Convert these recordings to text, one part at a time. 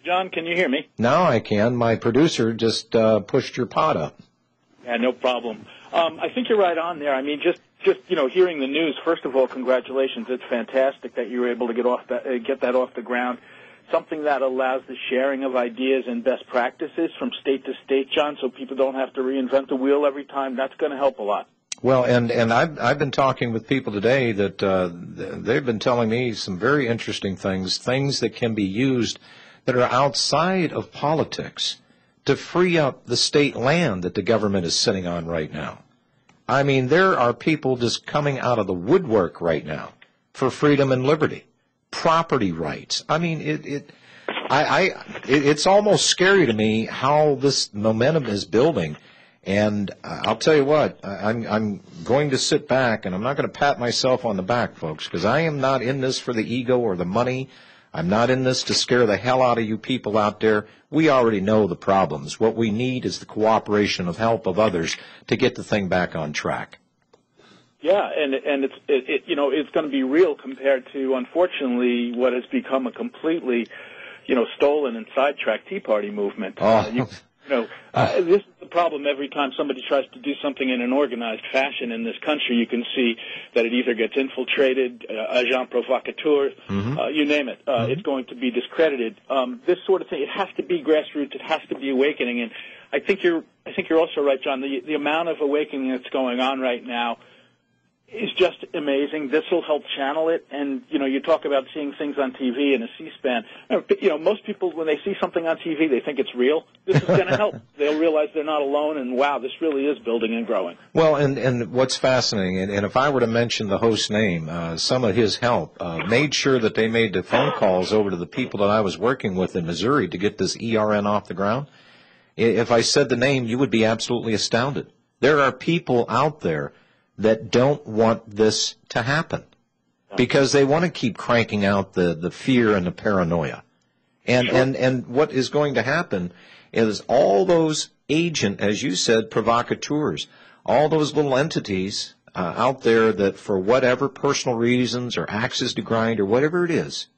John, can you hear me? Now I can. My producer just pushed your pot up. Yeah, no problem. I think you're right on there. I mean, just hearing the news. First of all, congratulations. It's fantastic that you were able to get that off the ground. Something that allows the sharing of ideas and best practices from state to state, John, so people don't have to reinvent the wheel every time. That's going to help a lot. Well, and I've been talking with people today that they've been telling me some very interesting things that can be used that are outside of politics to free up the state land that the government is sitting on right now. I mean, there are people just coming out of the woodwork right now for freedom and liberty, property rights. I mean, it's almost scary to me how this momentum is building. And I'll tell you what, I'm going to sit back, and I'm not going to pat myself on the back, folks, because I am not in this for the ego or the money. I'm not in this to scare the hell out of you people out there. We already know the problems. What we need is the cooperation of help of others to get the thing back on track. Yeah, and it's going to be real compared to, unfortunately, what has become a completely, stolen and sidetracked Tea Party movement. This is the problem. Every time somebody tries to do something in an organized fashion in this country, you can see that it either gets infiltrated, agent provocateur, you name it. It's going to be discredited. This sort of thing, it has to be grassroots. It has to be awakening. And I think you're also right, John. The amount of awakening that's going on right now is just amazing. This will help channel it. And, you talk about seeing things on TV and a C-SPAN. Most people, when they see something on TV, they think it's real. This is going to help. They'll realize they're not alone, and, wow, this really is building and growing. Well, and what's fascinating, and if I were to mention the host's name, some of his help made sure that they made the phone calls over to the people that I was working with in Missouri to get this ERN off the ground. If I said the name, you would be absolutely astounded. There are people out there that don't want this to happen because they want to keep cranking out the fear and the paranoia. And what is going to happen is all those agent, as you said, provocateurs, all those little entities out there that for whatever personal reasons or axes to grind or whatever it is,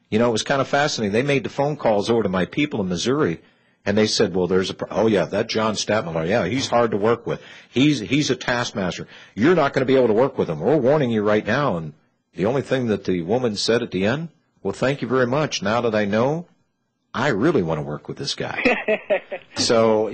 it was kind of fascinating. They made the phone calls over to my people in Missouri. And they said, well, that John Stadtmiller, yeah, he's hard to work with. He's a taskmaster. You're not going to be able to work with him. We're warning you right now. And the only thing that the woman said at the end, well, thank you very much. Now that I know, I really want to work with this guy. So,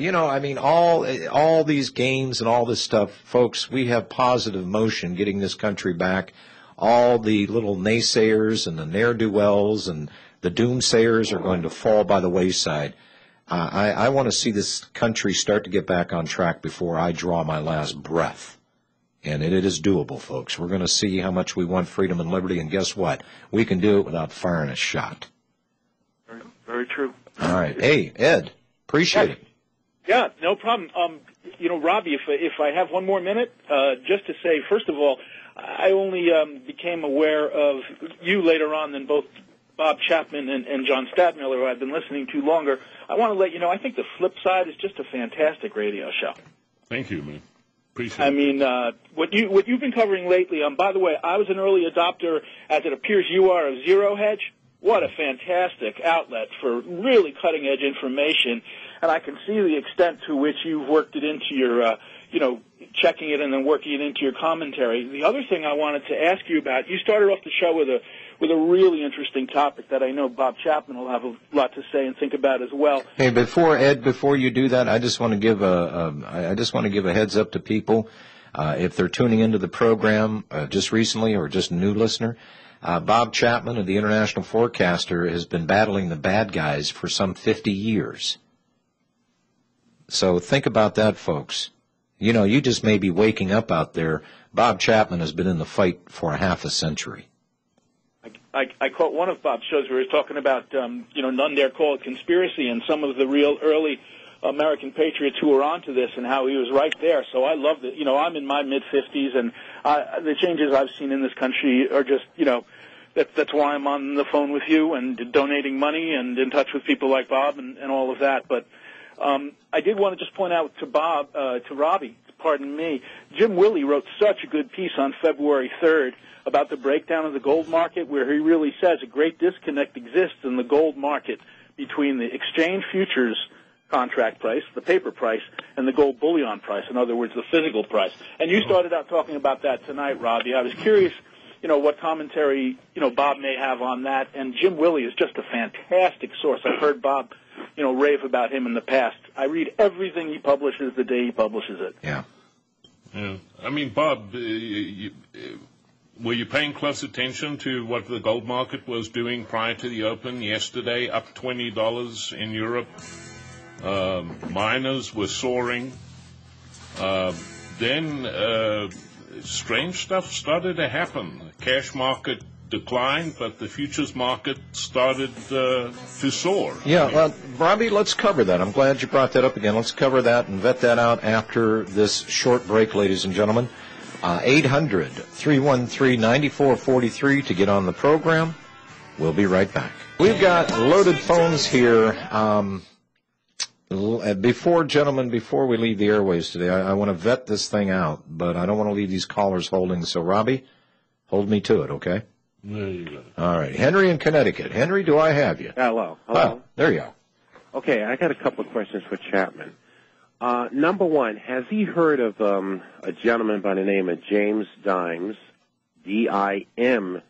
all these games and all this stuff, folks, we have positive motion getting this country back. All the little naysayers and the ne'er-do-wells and the doomsayers are going to fall by the wayside. I want to see this country start to get back on track before I draw my last breath. And it is doable, folks. We're going to see how much we want freedom and liberty, and guess what? We can do it without firing a shot. Very, very true. All right. Hey, Ed, appreciate it. Yeah, no problem. Robbie, if I have one more minute, just to say, first of all, I only became aware of you later on than both Bob Chapman and John Stadtmiller, who I've been listening to longer. I want to let you know, I think The Flip Side is just a fantastic radio show. Thank you, man. Appreciate it. I mean, what you've been covering lately, by the way, I was an early adopter, as it appears you are, of Zero Hedge. What a fantastic outlet for really cutting-edge information. And I can see the extent to which you've worked it into your, checking it and then working it into your commentary. The other thing I wanted to ask you about, you started off the show with a really interesting topic that I know Bob Chapman will have a lot to say and think about as well. Hey, before you do that, I just want to give a heads up to people if they're tuning into the program just recently or just a new listener. Bob Chapman of the International Forecaster has been battling the bad guys for some 50 years. So think about that, folks. You just may be waking up out there. Bob Chapman has been in the fight for a half a century. I caught one of Bob's shows where he was talking about, none dare call it conspiracy, and some of the real early American patriots who were onto this and how he was right there. So I loved it. I'm in my mid-50s, and the changes I've seen in this country are just, that's why I'm on the phone with you and donating money and in touch with people like Bob and all of that. But I did want to just point out to Robbie, pardon me, Jim Willey wrote such a good piece on February 3rd about the breakdown of the gold market, where he really says a great disconnect exists in the gold market between the exchange futures contract price, the paper price, and the gold bullion price. In other words, the physical price. And you started out talking about that tonight, Robbie. I was curious, what commentary, Bob may have on that. And Jim Willey is just a fantastic source. I've heard Bob, rave about him in the past. I read everything he publishes the day he publishes it. Yeah. I mean, Bob, were you paying close attention to what the gold market was doing prior to the open yesterday? Up $20 in Europe. Miners were soaring. Then strange stuff started to happen. The cash market declined, but the futures market started to soar. Yeah, Robbie, let's cover that. I'm glad you brought that up again. Let's cover that and vet that out after this short break, ladies and gentlemen. 800-313-9443 to get on the program. We'll be right back. We've got loaded phones here. Before we leave the airways today, I want to vet this thing out, but I don't want to leave these callers holding. So, Robbie, hold me to it, okay? There you go. All right. Henry in Connecticut. Henry, do I have you? Hello. Oh, there you go. Okay, I got a couple of questions for Chapman. Number one, has he heard of a gentleman by the name of James Dimes, D-I-M-D-I-N-E-S,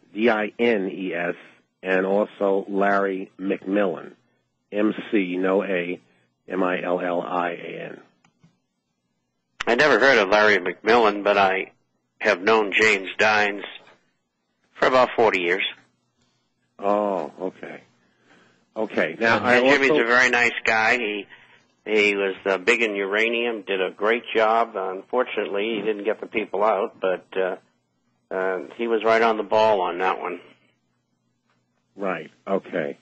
and also Larry McMillan, M-C, no A, M-I-L-L-I-A-N? I never heard of Larry McMillan, but I have known James Dines for about 40 years. Oh, okay. Okay. Now, Jimmy's a very nice guy. He was big in uranium, did a great job. Unfortunately, he didn't get the people out, but he was right on the ball on that one. Right. Okay.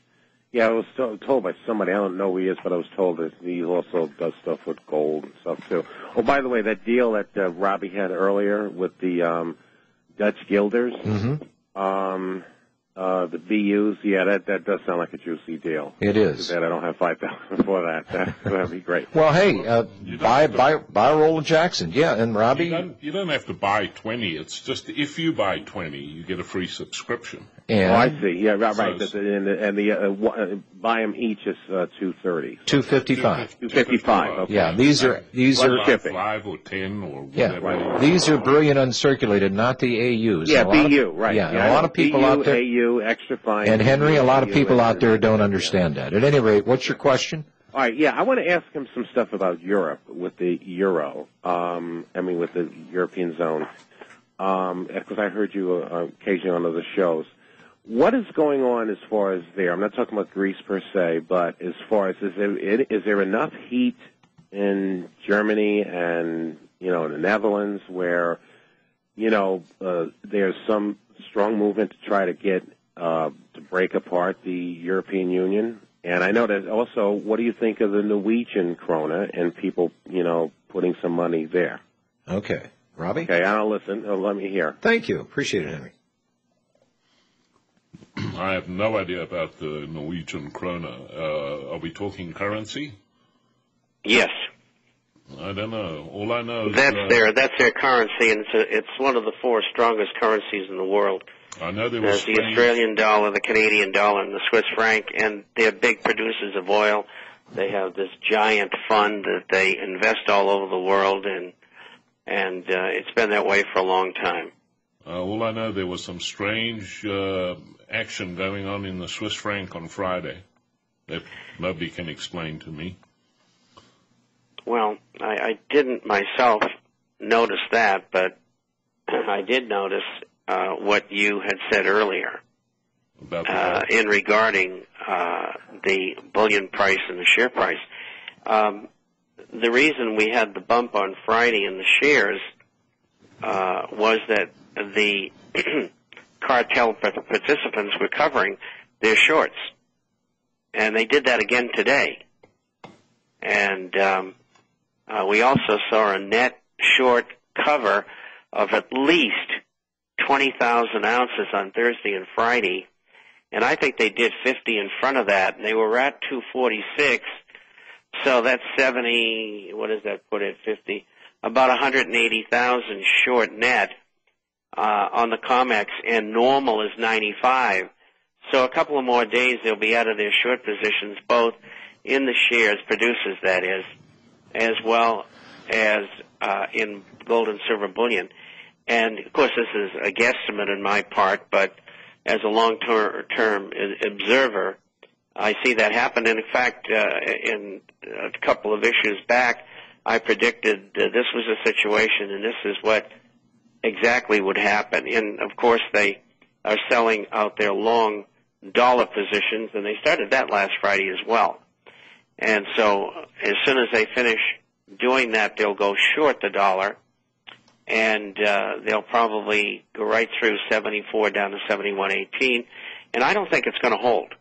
Yeah, I was told by somebody, I don't know who he is, but I was told that he also does stuff with gold and stuff, too. Oh, by the way, that deal that Robbie had earlier with the Dutch Guilders, the BUs, yeah, that does sound like a juicy deal. It is. Too bad I don't have $5,000 for that. That'd be great. Well, hey, buy a roll of Jackson. Yeah, and Robbie? You don't have to buy 20. It's just if you buy 20, you get a free subscription. And I see. Yeah, right. Buy them each is $230. $255. $255. Okay. Yeah, these are shipping. 5 or 10 or whatever. Yeah, these are brilliant uncirculated, not the AUs. Yeah, BU, right. Yeah, a lot of people out there. AU, extra fine. And Henry, a lot of people out there don't understand that. At any rate, what's your question? All right, yeah, I want to ask him some stuff about Europe with the euro. With the European zone, because I heard you occasionally on other shows. What is going on as far as there? I'm not talking about Greece per se, but as far as is there enough heat in Germany and in the Netherlands where there's some strong movement to try to get to break apart the European Union? And I know that also, what do you think of the Norwegian krona and people putting some money there? Okay, Robbie. Okay, I'll listen. Let me hear. Thank you. Appreciate it, Henry. I have no idea about the Norwegian krona. Are we talking currency? Yes. I don't know. All I know is that's their currency, and it's one of the 4 strongest currencies in the world. I know there was the Australian dollar, the Canadian dollar, and the Swiss franc, and they're big producers of oil. They have this giant fund that they invest all over the world, and it's been that way for a long time. All I know, there was some strange action going on in the Swiss franc on Friday that nobody can explain to me. Well, I didn't myself notice that, but I did notice what you had said earlier in regarding the bullion price and the share price. The reason we had the bump on Friday in the shares was that the cartel participants were covering their shorts, and they did that again today. And we also saw a net short cover of at least 20,000 ounces on Thursday and Friday, and I think they did 50 in front of that, and they were at 246, so that's 70, what does that put at 50? About 180,000 short net on the COMEX, and normal is 95. So a couple of more days, they'll be out of their short positions, both in the shares, producers that is, as well as in gold and silver bullion. And, of course, this is a guesstimate on my part, but as a long-term observer, I see that happen. And, in fact, in a couple of issues back, I predicted this was a situation, and this is what exactly would happen. And, of course, they are selling out their long dollar positions, and they started that last Friday as well. And so as soon as they finish doing that, they'll go short the dollar, and they'll probably go right through 74 down to 71.18. And I don't think it's going to hold.